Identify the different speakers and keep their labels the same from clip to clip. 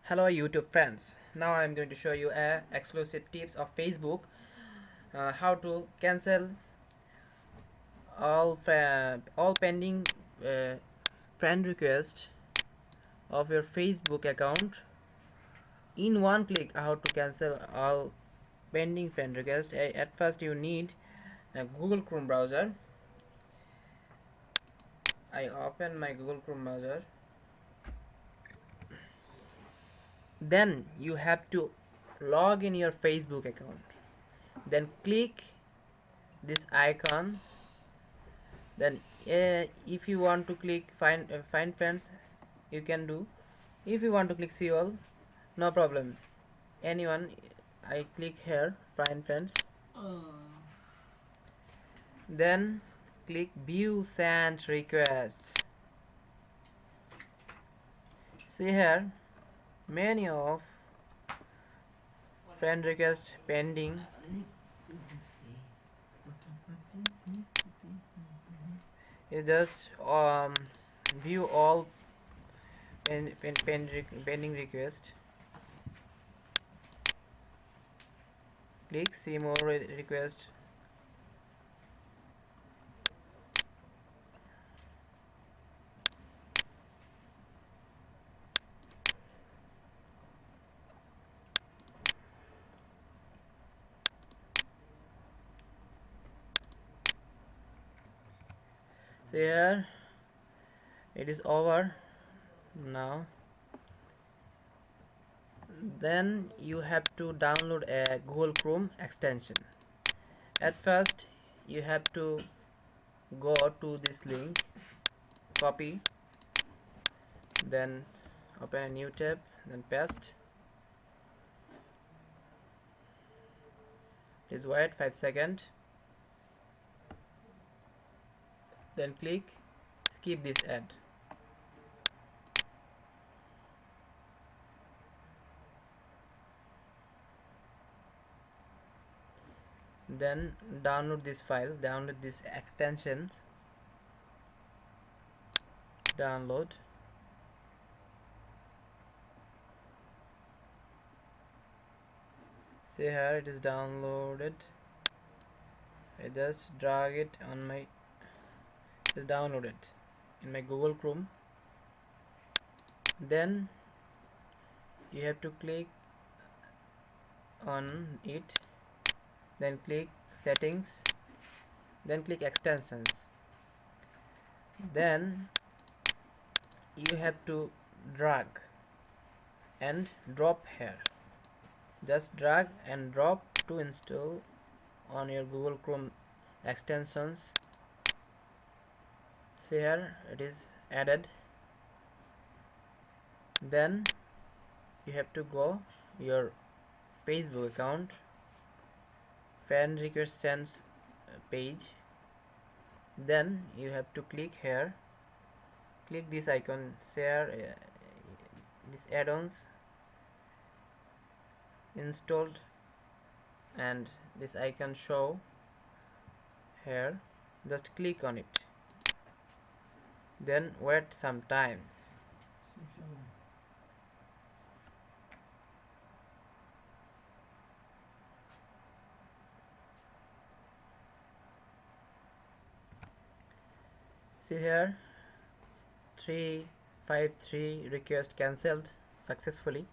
Speaker 1: Hello YouTube friends. Now I'm going to show you exclusive tips of Facebook, how to cancel all pending uh, friend requests of your Facebook account in one click. How to cancel all pending friend requests. At first you need a Google Chrome browser. I open my Google Chrome browser. Then you have to log in your Facebook account. Then click this icon. Then if you want to click find friends, you can do. If you want to click see all, no problem, anyone. I click here find friends. Then click view sent requests. See here, many of friend requests pending. You just view all pending request. Click see more request. See here, it is over now. Then you have to download a Google Chrome extension. At first you have to go to this link, copy, then open a new tab, then paste. Please wait 5 seconds. Then click skip this ad. Then download this file, download these extensions, download. See here, it is downloaded. I just drag it on my, just download it in my Google Chrome. Then you have to click on it, then click settings, then click extensions. Then you have to drag and drop here. Just drag and drop to install on your Google Chrome extensions. See here, it is added. Then you have to go your Facebook account, friend request sends page. Then you have to click here, click this icon, share this add-ons installed, and this icon show here. Just click on it, then wait some times. See here, 353 request cancelled successfully.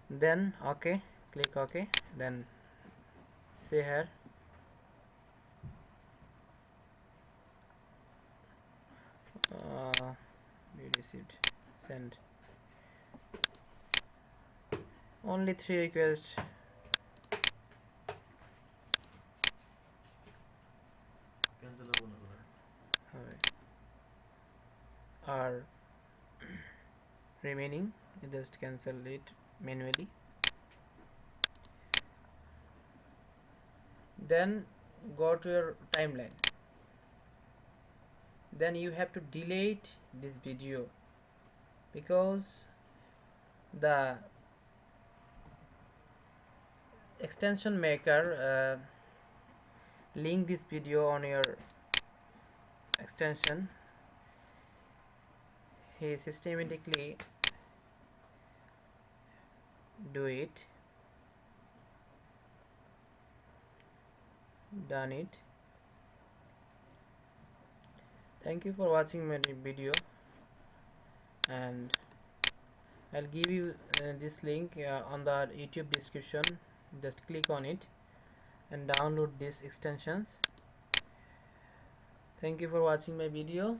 Speaker 1: Then OK, click OK. Then see here, we received send only 3 requests. Are remaining. You just cancel it manually. Then go to your timeline. Then you have to delete this video because the extension maker link this video on your extension. He systematically do it, done it. Thank you for watching my video, and I'll give you this link on the YouTube description. Just click on it and download these extensions. Thank you for watching my video.